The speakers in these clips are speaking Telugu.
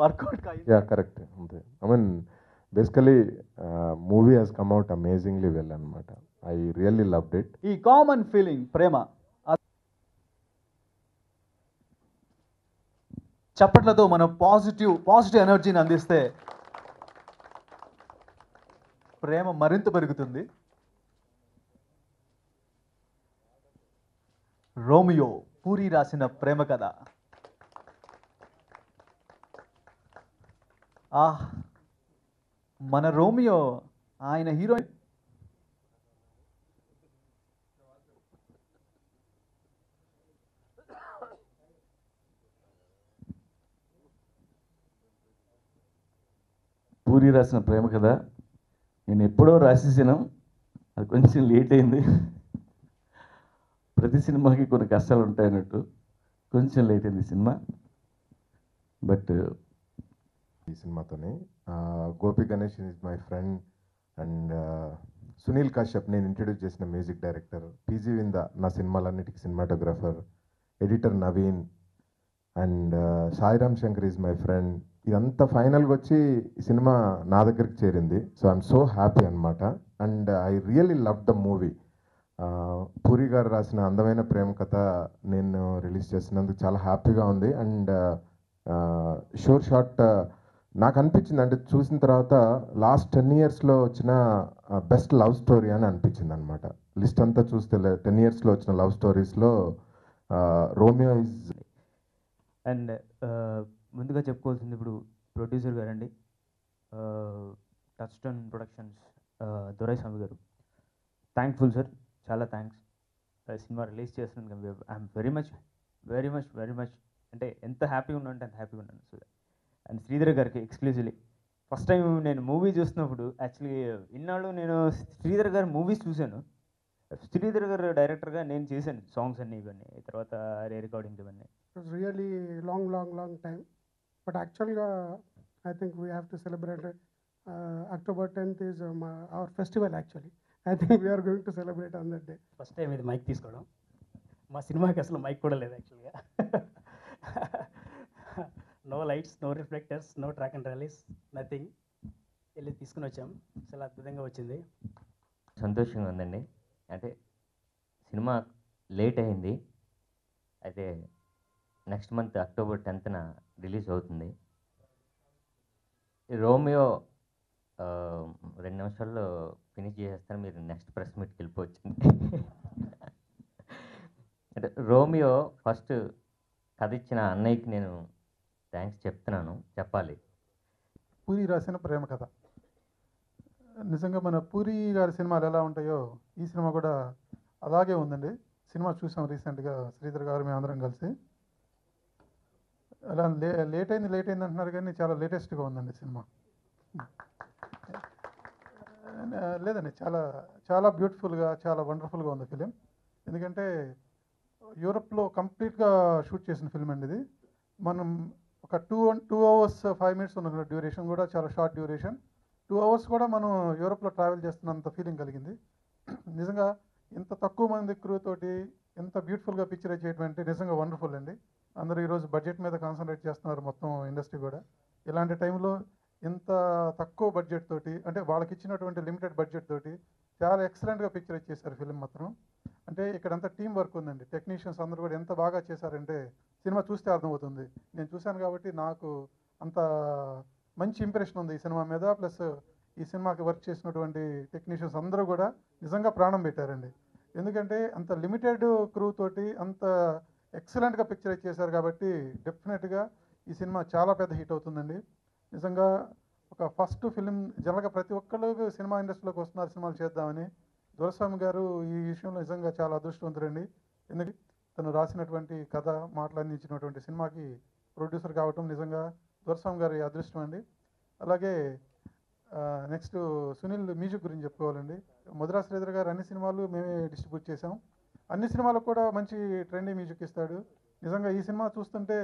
Work out Yeah, correct. అంతే. I mean, basically, movie has come out amazingly well అన్నమాట. I really loved it. ఈ కామన్ ఫీలింగ్ ప్రేమ చప్పట్లతో మనం పాజిటివ్ ఎనర్జీని అందిస్తే ప్రేమ మరింత పెరుగుతుంది. రోమియో పూరి రాసిన ప్రేమ కథ. మన రోమియో ఆయన హీరోయిన్ పూరి రాసిన ప్రేమ కథ నేను ఎప్పుడో రాసేసాను, అది కొంచెం లేట్ అయింది. ప్రతి సినిమాకి కొన్ని కష్టాలు ఉంటాయన్నట్టు కొంచెం లేట్ అయింది సినిమా. బట్ ఈ సినిమాతోనే Gopi Ganesh is my friend and Sunil Kashyap నేను ఇంట్రడ్యూస్ చేసిన మ్యూజిక్ డైరెక్టర్, పీజీ వింద నా సినిమాలన్నిటికీ cinematographer, editor Naveen and Sairam Shankar is my friend. ఇదంతా ఫైనల్గా వచ్చి ఈ సినిమా నా దగ్గరికి చేరింది. సో ఐఎమ్ సో హ్యాపీ అనమాట. And I really love the movie. Puri garu రాసిన అందమైన ప్రేమ కథ నేను రిలీజ్ చేసినందుకు చాలా హ్యాపీగా ఉంది. అండ్ షార్ట్ నాకు అనిపించింది, అంటే చూసిన తర్వాత లాస్ట్ 10 yearsలో వచ్చిన బెస్ట్ లవ్ స్టోరీ అని అనిపించింది అనమాట. లిస్ట్ అంతా చూస్తే 10 yearsలో వచ్చిన లవ్ స్టోరీస్లో రోమియో ఇస్. అండ్ ముందుగా చెప్పుకోవాల్సింది ఇప్పుడు ప్రొడ్యూసర్ గారండి, టచ్ స్టోన్ ప్రొడక్షన్స్ దొరైస్వామి గారు. థ్యాంక్ఫుల్ సార్, చాలా థ్యాంక్స్. సినిమా రిలీజ్ చేస్తున్నాను. ఐఎమ్ వెరీ మచ్ అంటే ఎంత హ్యాపీగా ఉన్నా అంటే అంత హ్యాపీగా ఉన్నాను. సో అండ్ శ్రీధర్ గారికి ఎక్స్క్లూజివ్లీ ఫస్ట్ టైం నేను మూవీ చూస్తున్నప్పుడు, యాక్చువల్లీ ఇన్నాళ్ళు నేను శ్రీధర్ గారి మూవీస్ చూశాను. శ్రీధర్ గారు డైరెక్టర్గా నేను చేశాను సాంగ్స్ అన్నీ, ఇవన్నీ తర్వాత రే రికార్డింగ్ ఇవన్నీ. It was really long time. But actually, I think we have to celebrate it. October 10th is our festival actually. I think we are going to celebrate on that day. First time ఇది మైక్ తీసుకోవడం. మా సినిమాకి అసలు మైక్ కూడా లేదు యాక్చువల్గా. No lights, no reflectors, no track and trolleys, nothing. వెళ్ళి తీసుకుని వచ్చాం. చాలా అద్భుతంగా వచ్చింది. సంతోషంగా ఉందండి. అంటే సినిమా లేట్ అయింది, అయితే next month October 10th release అవుతుంది. రోమియో 2 నిమిషాల్లో ఫినిష్ చేసేస్తాను, మీరు నెక్స్ట్ ప్రెస్ మీట్కి వెళ్ళిపోవచ్చింది. అంటే రోమియో ఫస్ట్ కథ ఇచ్చిన అన్నయ్యకి నేను థ్యాంక్స్ చెప్పాలి. పూరి రాసిన ప్రేమ కథ నిజంగా మన పూరి గారి సినిమాలు ఎలా ఉంటాయో ఈ సినిమా కూడా అలాగే ఉందండి. సినిమా చూసాం రీసెంట్గా శ్రీధర్ గారు మేమందరం కలిసి. అలా లేట్ అయింది అంటున్నారు కానీ చాలా లేటెస్ట్గా ఉందండి సినిమా. లేదండి, చాలా బ్యూటిఫుల్గా చాలా వండర్ఫుల్గా ఉంది ఫిలిం. ఎందుకంటే యూరప్లో కంప్లీట్గా షూట్ చేసిన ఫిల్మ్ అండి ఇది. మనం ఒక 2 hours 5 minutes ఉన్న డ్యూరేషన్ కూడా చాలా షార్ట్ డ్యూరేషన్. 2 hours కూడా మనం యూరోప్లో ట్రావెల్ చేస్తున్నంత ఫీలింగ్ కలిగింది. నిజంగా ఇంత తక్కువ మంది క్రూ తోటి ఎంత బ్యూటిఫుల్గా పిక్చర్ చేయడం అంటే నిజంగా వండర్ఫుల్ అండి. అందరూ ఈరోజు బడ్జెట్ మీద కాన్సన్ట్రేట్ చేస్తున్నారు మొత్తం ఇండస్ట్రీ కూడా. ఇలాంటి టైంలో ఇంత తక్కువ బడ్జెట్ తోటి, అంటే వాళ్ళకి ఇచ్చినటువంటి లిమిటెడ్ బడ్జెట్ తోటి చాలా ఎక్సలెంట్గా పిక్చర్ చేశారు ఫిలిం మాత్రం. అంటే ఇక్కడంతా టీం వర్క్ ఉందండి. టెక్నీషియన్స్ అందరూ కూడా ఎంత బాగా చేశారంటే సినిమా చూస్తే అర్థమవుతుంది. నేను చూశాను కాబట్టి నాకు అంత మంచి ఇంప్రెషన్ ఉంది ఈ సినిమా మీద. ప్లస్ ఈ సినిమాకి వర్క్ చేసినటువంటి టెక్నీషియన్స్ అందరూ కూడా నిజంగా ప్రాణం పెట్టారండి. ఎందుకంటే అంత లిమిటెడ్ క్రూ తోటి అంత ఎక్సలెంట్గా పిక్చర్ చేశారు కాబట్టి డెఫినెట్గా ఈ సినిమా చాలా పెద్ద హిట్ అవుతుందండి. నిజంగా ఒక ఫస్ట్ ఫిలిం జనరల్గా ప్రతి ఒక్కళ్ళు సినిమా ఇండస్ట్రీలోకి వస్తున్నారు సినిమాలు చేద్దామని. దొరస్వామి గారు ఈ విషయంలో నిజంగా చాలా అదృష్టవంతుడండి. ఎందుకంటే తను రాసినటువంటి కథ మాటలన్నీ ఇచ్చినటువంటి సినిమాకి ప్రొడ్యూసర్ కావటం నిజంగా దొరస్వామి గారి అదృష్టం అండి. అలాగే నెక్స్ట్ సునీల్ మ్యూజిక్ గురించి చెప్పుకోవాలండి. మధురా శ్రీధర్ గారు అన్ని సినిమాలు మేమే డిస్ట్రిబ్యూట్ చేసాం. అన్ని సినిమాలకు కూడా మంచి ట్రెండీ మ్యూజిక్ ఇస్తాడు. నిజంగా ఈ సినిమా చూస్తుంటే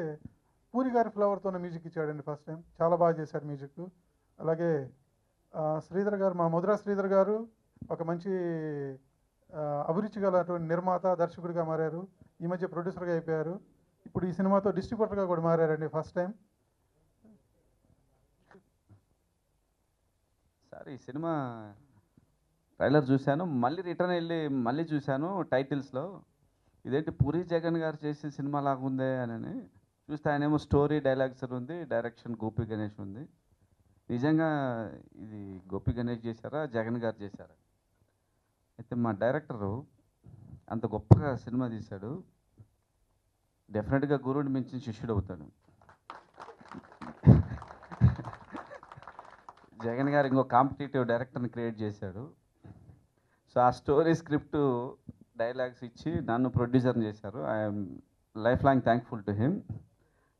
పూరి గారి ఫ్లవర్తోనే మ్యూజిక్ ఇచ్చాడండి ఫస్ట్ టైం. చాలా బాగా చేశాడు మ్యూజిక్. అలాగే శ్రీధర్ గారు, మా మధురా శ్రీధర్ గారు ఒక మంచి అభిరుచి గలటువంటి నిర్మాత దర్శకుడిగా మారారు. ఈ మధ్య ప్రొడ్యూసర్గా అయిపోయారు. ఇప్పుడు ఈ సినిమాతో డిస్ట్రిబ్యూటర్గా కూడా మారారండి ఫస్ట్ టైం. సార్ ఈ సినిమా ట్రైలర్ చూశాను, మళ్ళీ రిటర్న్ వెళ్ళి మళ్ళీ చూశాను టైటిల్స్లో, ఇదేంటి పూరి జగన్ గారు చేసిన సినిమా లాగా ఉందే అని చూస్తే ఆయన ఏమో స్టోరీ డైలాగ్స్ ఉంది, డైరెక్షన్ గోపి గణేష్ ఉంది. నిజంగా ఇది గోపి గణేష్ చేశారా జగన్ గారు చేశారా? అయితే మా డైరెక్టరు అంత గొప్పగా సినిమా తీశాడు, డెఫినెట్గా గురువుని మించిన శిష్యుడు అవుతాడు. జగన్ గారు ఇంకో కాంపిటేటివ్ డైరెక్టర్ని క్రియేట్ చేశాడు. సో ఆ స్టోరీ స్క్రిప్ట్ డైలాగ్స్ ఇచ్చి నన్ను ప్రొడ్యూసర్ని చేశారు. I'm life long thankful to him.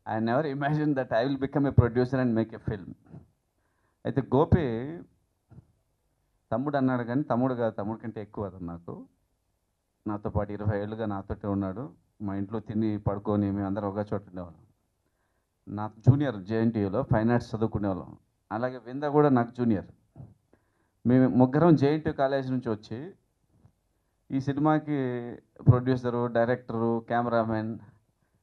I never imagine that I will become a producer and make a film. అయితే గోపి తమ్ముడు అన్నాడు, కానీ తమ్ముడు కాదు, తమ్ముడు కంటే ఎక్కువ అతను నాకు. నాతో పాటు 20 ఏళ్ళుగా నాతోటే ఉన్నాడు. మా ఇంట్లో తిని పడుకొని మేము అందరం ఒక చోట ఉండేవాళ్ళం. నా జూనియర్ జేఎన్టీయూలో ఫైన్ ఆర్ట్స్ చదువుకునేవాళ్ళం. అలాగే వింద కూడా నాకు జూనియర్. మేము ముగ్గురం జేఎన్టీయూ కాలేజ్ నుంచి వచ్చి ఈ సినిమాకి ప్రొడ్యూసరు, డైరెక్టరు, కెమెరామెన్